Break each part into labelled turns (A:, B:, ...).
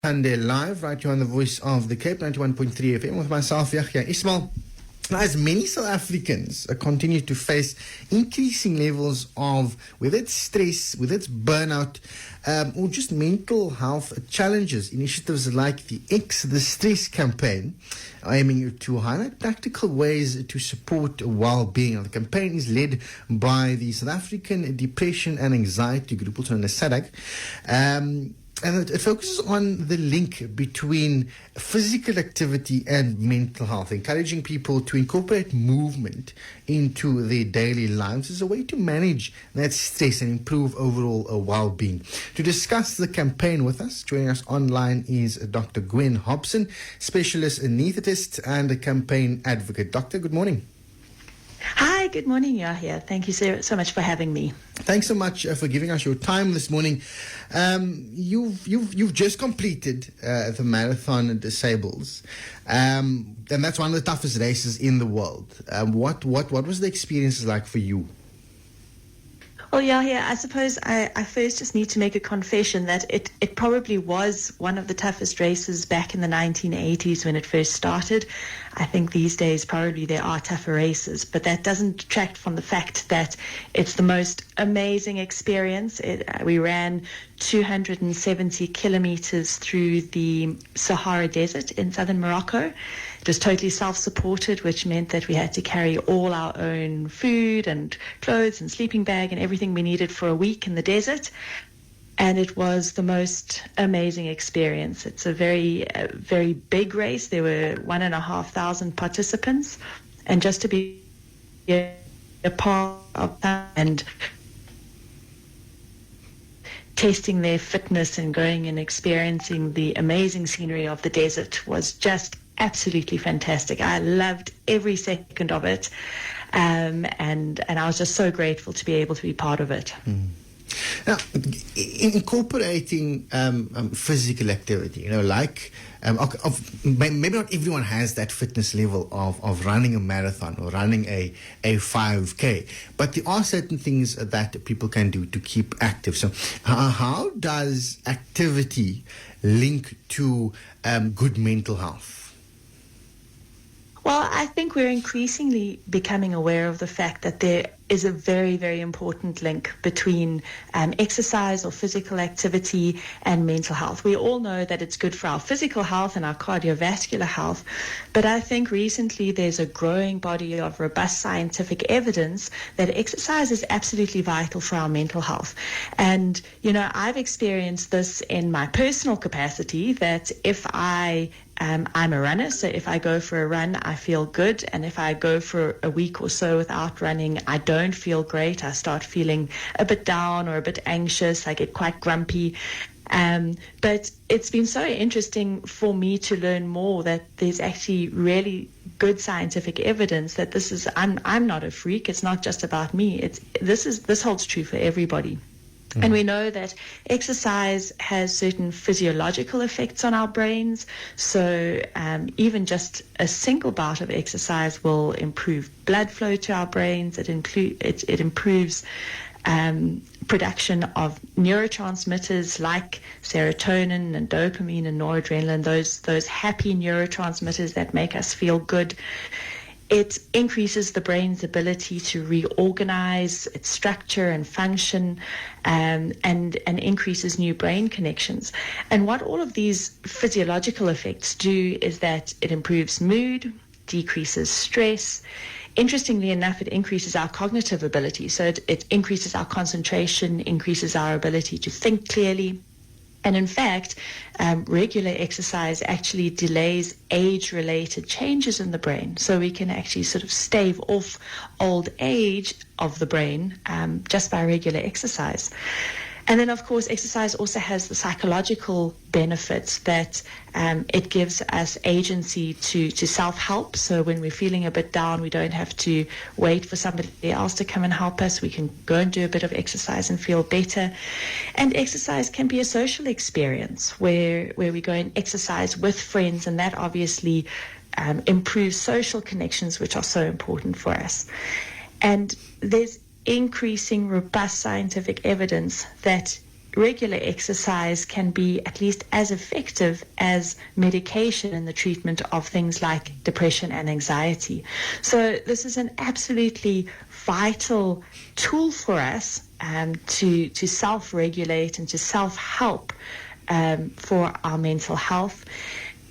A: Sunday live right here on the Voice of the Cape 91.3 FM with myself, Yayhee Ishmael. Now, as many South Africans continue to face increasing levels of, whether it's stress, whether it's burnout, or just mental health challenges, initiatives like the X the Stress campaign aiming to highlight practical ways to support well-being. The campaign is led by the South African Depression and Anxiety Group, also known as SADAG. And it focuses on the link between physical activity and mental health, encouraging people to incorporate movement into their daily lives as a way to manage that stress and improve overall well-being. To discuss the campaign with us, joining us online is Dr. Gwen Hobson, specialist anaesthetist and a campaign advocate. Doctor, good morning.
B: Hi, good morning, Yayhee. Thank you so much for having me.
A: Thanks so much for giving us your time this morning. You've just completed the Marathon Disables, and that's one of the toughest races in the world. What was the experience like for you?
B: Well, Yayhee, I suppose I first just need to make a confession that it probably was one of the toughest races back in the 1980s when it first started. I think these days probably there are tougher races, but that doesn't detract from the fact that it's the most amazing experience. We ran 270 kilometers through the Sahara Desert in southern Morocco. It was totally self-supported, which meant that we had to carry all our own food and clothes and sleeping bag and everything we needed for a week in the desert. And it was the most amazing experience. It's a very big race. There were 1,500 participants. And just to be a part of that and testing their fitness and going and experiencing the amazing scenery of the desert was just absolutely fantastic. I loved every second of it. And I was just so grateful to be able to be part of it.
A: Now, incorporating physical activity, maybe not everyone has that fitness level of running a marathon or running a 5K, but there are certain things that people can do to keep active. So how does activity link to good mental health?
B: Well, I think we're increasingly becoming aware of the fact that there is a very, very important link between exercise or physical activity and mental health. We all know that it's good for our physical health and our cardiovascular health, but I think recently there's a growing body of robust scientific evidence that exercise is absolutely vital for our mental health. And, I've experienced this in my personal capacity, that if I'm a runner, so if I go for a run, I feel good. And if I go for a week or so without running, I don't feel great. I start feeling a bit down or a bit anxious. I get quite grumpy. But it's been so interesting for me to learn more that there's actually really good scientific evidence that I'm not a freak. It's not just about me. This holds true for everybody. And we know that exercise has certain physiological effects on our brains. So even just a single bout of exercise will improve blood flow to our brains. It improves production of neurotransmitters like serotonin and dopamine and noradrenaline, those happy neurotransmitters that make us feel good. It increases the brain's ability to reorganize its structure and function, and increases new brain connections. And what all of these physiological effects do is that it improves mood, decreases stress. Interestingly enough, it increases our cognitive ability. So it increases our concentration, increases our ability to think clearly. And in fact, regular exercise actually delays age-related changes in the brain. So we can actually sort of stave off old age of the brain just by regular exercise. And then, of course, exercise also has the psychological benefits that it gives us agency to self-help. So when we're feeling a bit down, we don't have to wait for somebody else to come and help us. We can go and do a bit of exercise and feel better. And exercise can be a social experience where we go and exercise with friends, and that obviously improves social connections, which are so important for us. And there's increasing robust scientific evidence that regular exercise can be at least as effective as medication in the treatment of things like depression and anxiety. So this is an absolutely vital tool for us to self-regulate and to self-help for our mental health.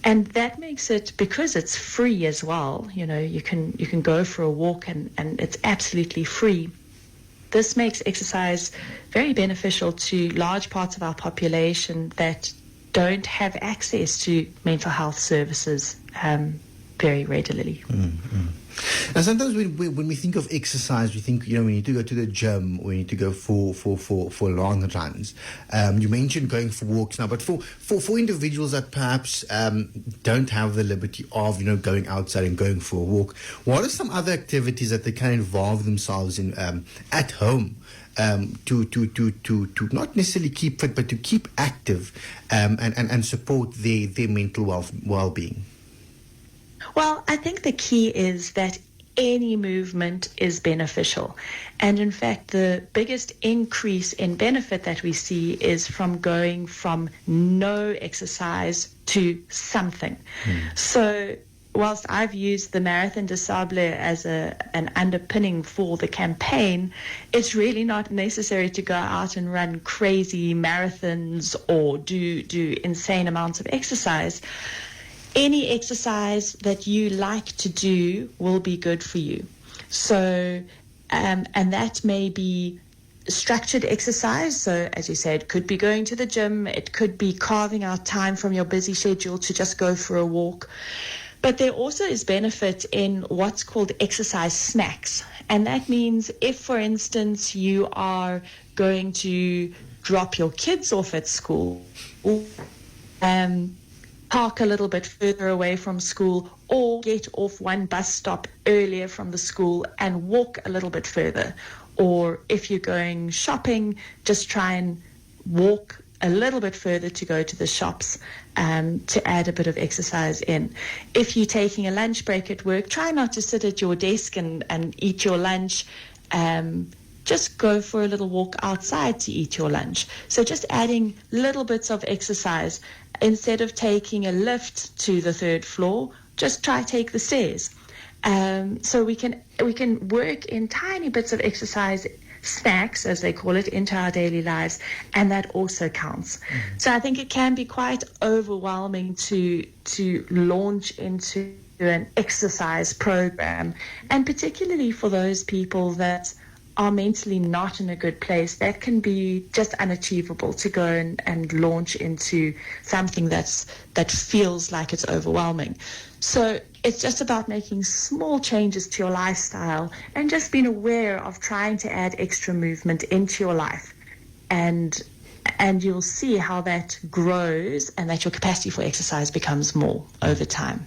B: And that makes it, because it's free as well, you can go for a walk and it's absolutely free. This makes exercise very beneficial to large parts of our population that don't have access to mental health services very readily.
A: Mm-hmm. Now, sometimes when we think of exercise, we think, we need to go to the gym, we need to go for long runs. You mentioned going for walks now, but for individuals that perhaps don't have the liberty of, going outside and going for a walk, what are some other activities that they can involve themselves in at home to not necessarily keep fit, but to keep active and support their mental well-being?
B: Well, I think the key is that any movement is beneficial. And in fact, the biggest increase in benefit that we see is from going from no exercise to something. So whilst I've used the Marathon des Sables as an underpinning for the campaign, it's really not necessary to go out and run crazy marathons or do insane amounts of exercise. Any exercise that you like to do will be good for you. So, and that may be structured exercise. So, as you said, it could be going to the gym. It could be carving out time from your busy schedule to just go for a walk. But there also is benefit in what's called exercise snacks. And that means if, for instance, you are going to drop your kids off at school, park a little bit further away from school, or get off one bus stop earlier from the school and walk a little bit further. Or if you're going shopping, just try and walk a little bit further to go to the shops to add a bit of exercise in. If you're taking a lunch break at work, try not to sit at your desk and eat your lunch. Just go for a little walk outside to eat your lunch. So just adding little bits of exercise. Instead of taking a lift to the third floor, just try take the stairs. So we can work in tiny bits of exercise, snacks as they call it, into our daily lives, and that also counts. So I think it can be quite overwhelming to launch into an exercise program, and particularly for those people that are mentally not in a good place, that can be just unachievable to go and launch into something that feels like it's overwhelming. So it's just about making small changes to your lifestyle and just being aware of trying to add extra movement into your life. And you'll see how that grows and that your capacity for exercise becomes more over time.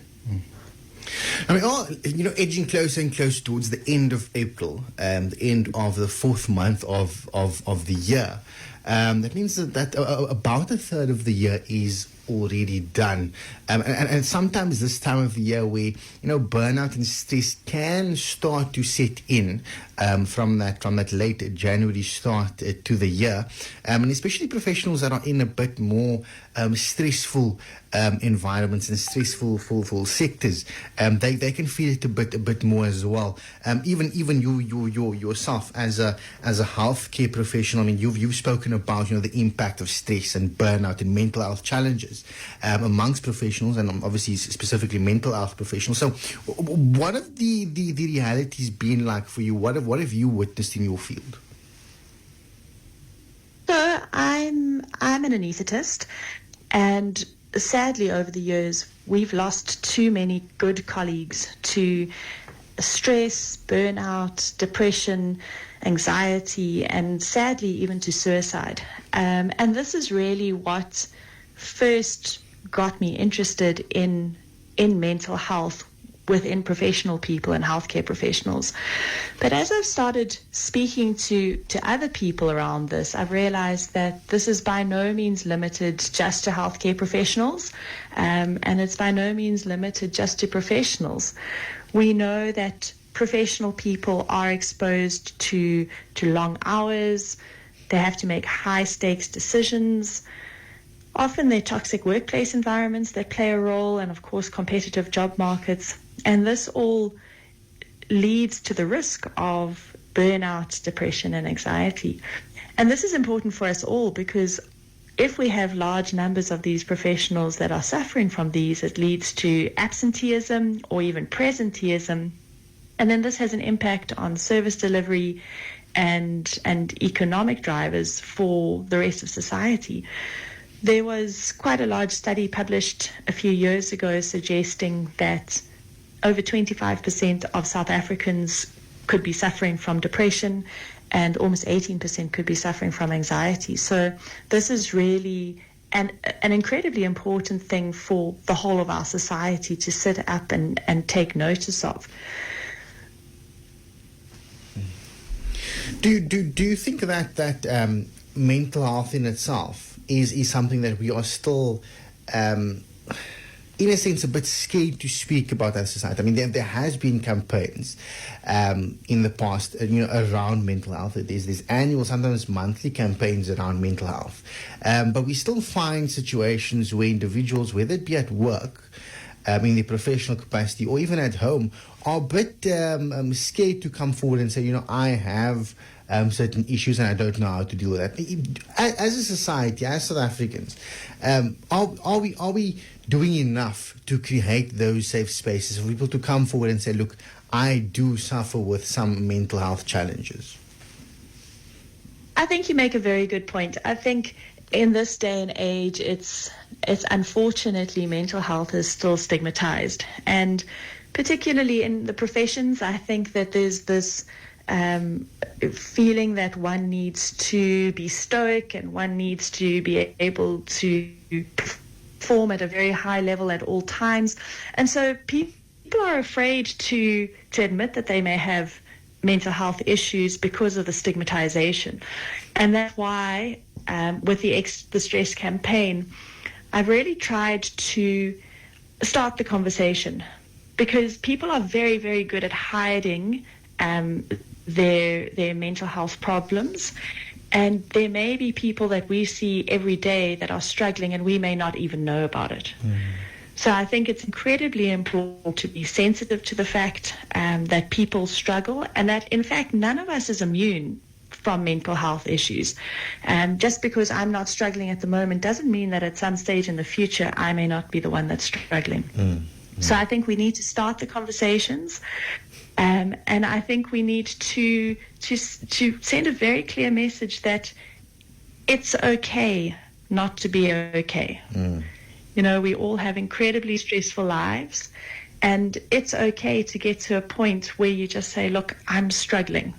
A: I mean, edging closer and closer towards the end of April, the end of the fourth month of the year. That means that about a third of the year is already done. And sometimes this time of the year where, burnout and stress can start to set in from that late January start to the year. And especially professionals that are in a bit more stressful environments and stressful full sectors, they can feel it a bit more as well. Even you yourself as a healthcare professional, I mean, you've spoken about the impact of stress and burnout and mental health challenges amongst professionals, and obviously specifically mental health professionals. So, what have the realities been like for you? What have you witnessed in your field?
B: So I'm an anaesthetist, and sadly over the years we've lost too many good colleagues to stress, burnout, depression, anxiety, and sadly even to suicide. And this is really what first got me interested in mental health within professional people and healthcare professionals. But as I've started speaking to other people around this, I've realized that this is by no means limited just to healthcare professionals, and it's by no means limited just to professionals. We know that professional people are exposed to long hours, They have to make high-stakes decisions. Often they're toxic workplace environments that play a role, and of course competitive job markets. And this all leads to the risk of burnout, depression, and anxiety. And this is important for us all, because if we have large numbers of these professionals that are suffering from these, it leads to absenteeism or even presenteeism. And then this has an impact on service delivery and economic drivers for the rest of society. There was quite a large study published a few years ago suggesting that over 25% of South Africans could be suffering from depression, and almost 18% could be suffering from anxiety. So this is really an incredibly important thing for the whole of our society to sit up and take notice of.
A: Do you think that mental health in itself is something that we are still, in a sense, a bit scared to speak about as a society? I mean, there has been campaigns in the past, around mental health. There's annual, sometimes monthly campaigns around mental health. But we still find situations where individuals, whether it be at work, in their professional capacity, or even at home, are a bit scared to come forward and say, I have certain issues and I don't know how to deal with that. As a society, as South Africans, are we doing enough to create those safe spaces for people to come forward and say, look, I do suffer with some mental health challenges?
B: I think you make a very good point. I think in this day and age, it's unfortunately mental health is still stigmatized, and particularly in the professions, I think that there's this feeling that one needs to be stoic and one needs to be able to perform at a very high level at all times, and so people are afraid to admit that they may have mental health issues because of the stigmatization. And that's why with the Stress campaign, I've really tried to start the conversation, because people are very, very good at hiding their mental health problems. And there may be people that we see every day that are struggling and we may not even know about it. So I think it's incredibly important to be sensitive to the fact that people struggle, and that, in fact, none of us is immune from mental health issues. Just because I'm not struggling at the moment doesn't mean that at some stage in the future I may not be the one that's struggling. So I think we need to start the conversations, and I think we need to send a very clear message that it's okay not to be okay. We all have incredibly stressful lives, and it's okay to get to a point where you just say, look, I'm struggling.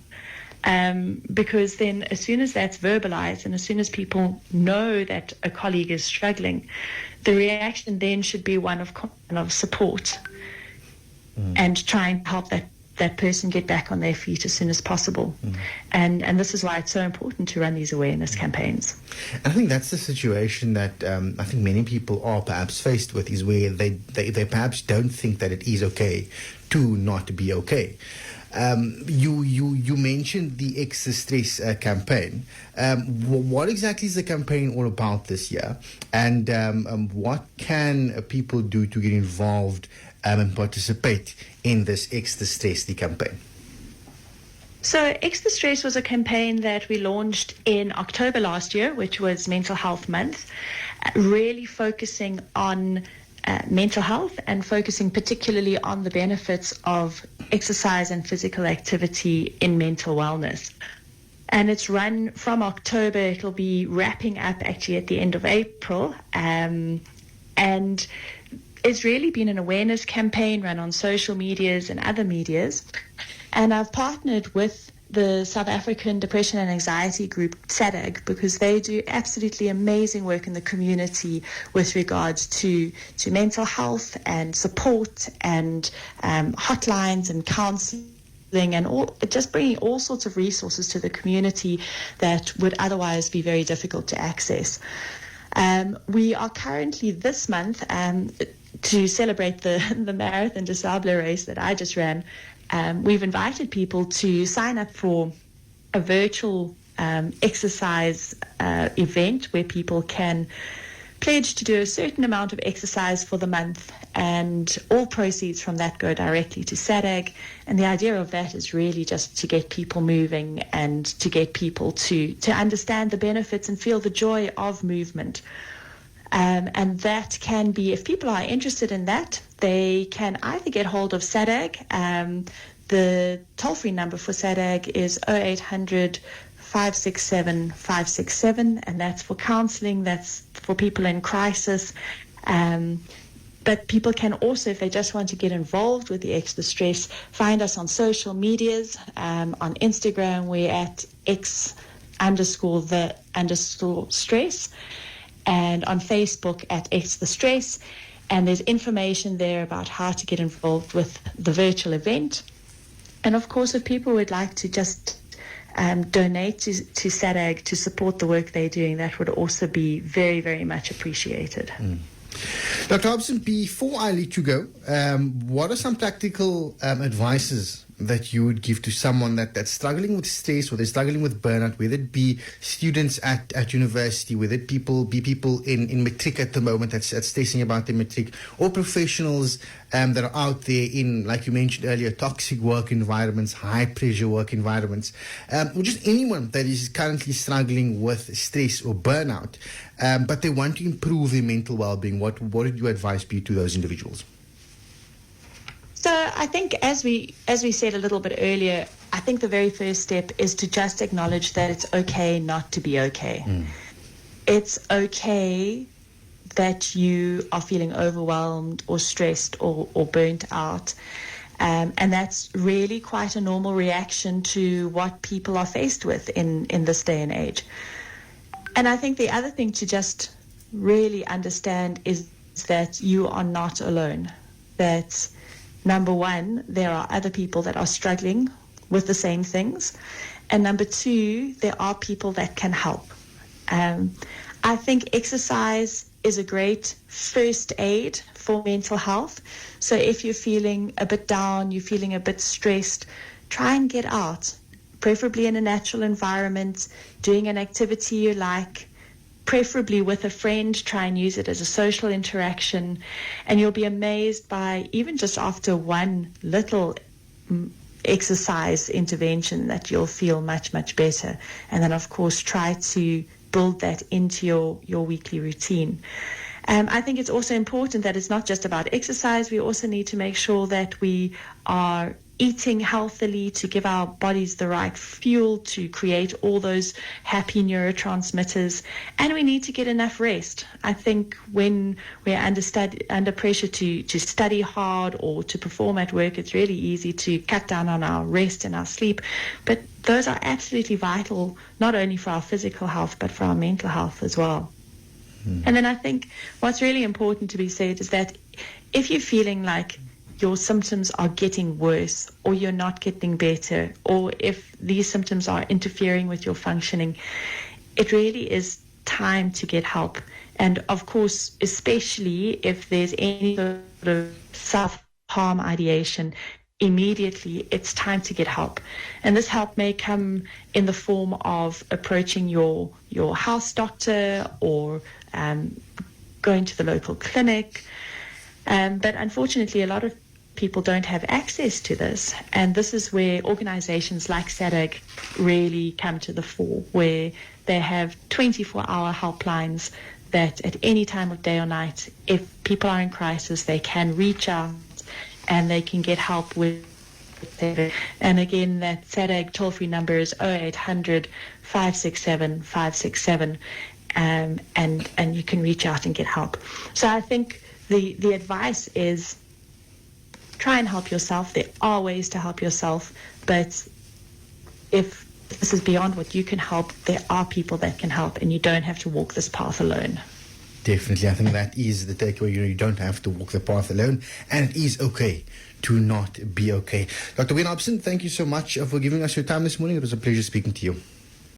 B: Because then as soon as that's verbalized and as soon as people know that a colleague is struggling, the reaction then should be one of support and trying to help that person get back on their feet as soon as possible. And this is why it's so important to run these awareness campaigns.
A: I think that's the situation that I think many people are perhaps faced with, is where they perhaps don't think that it is okay to not be okay. You mentioned the X the Stress campaign. What exactly is the campaign all about this year? And what can people do to get involved and participate in this X the Stress campaign?
B: So X the Stress was a campaign that we launched in October last year, which was Mental Health Month, really focusing on mental health and focusing particularly on the benefits of exercise and physical activity in mental wellness. And it's run from October. It'll be wrapping up actually at the end of April. And it's really been an awareness campaign run on social medias and other medias. And I've partnered with the South African Depression and Anxiety Group, SADAG, because they do absolutely amazing work in the community with regards to mental health and support and hotlines and counseling and just bringing all sorts of resources to the community that would otherwise be very difficult to access. We are currently this month, to celebrate the Marathon des Sables race that I just ran, we've invited people to sign up for a virtual exercise event where people can pledge to do a certain amount of exercise for the month, and all proceeds from that go directly to SADAG. And the idea of that is really just to get people moving and to get people to understand the benefits and feel the joy of movement. And that can be, if people are interested in that, they can either get hold of SADAG. The toll-free number for SADAG is 0800 567 567, and that's for counseling, that's for people in crisis. But people can also, if they just want to get involved with the extra stress, find us on social medias. On Instagram, we're at X_the_stress, and on Facebook at X the Stress. And there's information there about how to get involved with the virtual event. And of course, if people would like to just donate to SADAG to support the work they're doing, that would also be very, very much appreciated.
A: Dr. Hobson, before I let you go, what are some practical advices that you would give to someone that's struggling with stress, or they're struggling with burnout, whether it be students at university, whether it be people in matric at the moment that's stressing about their matric, or professionals that are out there in, like you mentioned earlier, toxic work environments, high pressure work environments, or just anyone that is currently struggling with stress or burnout, but they want to improve their mental well-being. What would your advice be to those individuals?
B: So I think, as we said a little bit earlier, I think the very first step is to just acknowledge that it's okay not to be okay. It's okay that you are feeling overwhelmed or stressed or burnt out. And that's really quite a normal reaction to what people are faced with in this day and age. And I think the other thing to just really understand is that you are not alone. That, number one, there are other people that are struggling with the same things. And number two, there are people that can help. I think exercise is a great first aid for mental health. So if you're feeling a bit down, you're feeling a bit stressed, try and get out, preferably in a natural environment, doing an activity you like, preferably with a friend. Try and use it as a social interaction, and you'll be amazed by, even just after one little exercise intervention, that you'll feel much, much better. And then, of course, try to build that into your weekly routine. I think it's also important that it's not just about exercise. We also need to make sure that we are eating healthily to give our bodies the right fuel to create all those happy neurotransmitters. And we need to get enough rest. I think when we're under pressure to study hard or to perform at work, it's really easy to cut down on our rest and our sleep. But those are absolutely vital, not only for our physical health, but for our mental health as well. And then I think what's really important to be said is that if you're feeling like your symptoms are getting worse, or you're not getting better, or if these symptoms are interfering with your functioning, it really is time to get help. And of course, especially if there's any sort of self-harm ideation, immediately it's time to get help. And this help may come in the form of approaching your house doctor, or going to the local clinic. But unfortunately, a lot of people don't have access to this. And this is where organizations like SADAG really come to the fore, where they have 24-hour helplines that at any time of day or night, if people are in crisis, they can reach out and they can get help with it. And again, that SADAG toll-free number is 0800 567 567. And you can reach out and get help. So I think the advice is try and help yourself. There are ways to help yourself, but if this is beyond what you can help, there are people that can help, and you don't have to walk this path alone.
A: Definitely. I think that is the takeaway. You don't have to walk the path alone, and it is okay to not be okay. Dr. Gwen Hobson, thank you so much for giving us your time this morning. It was a pleasure speaking to you.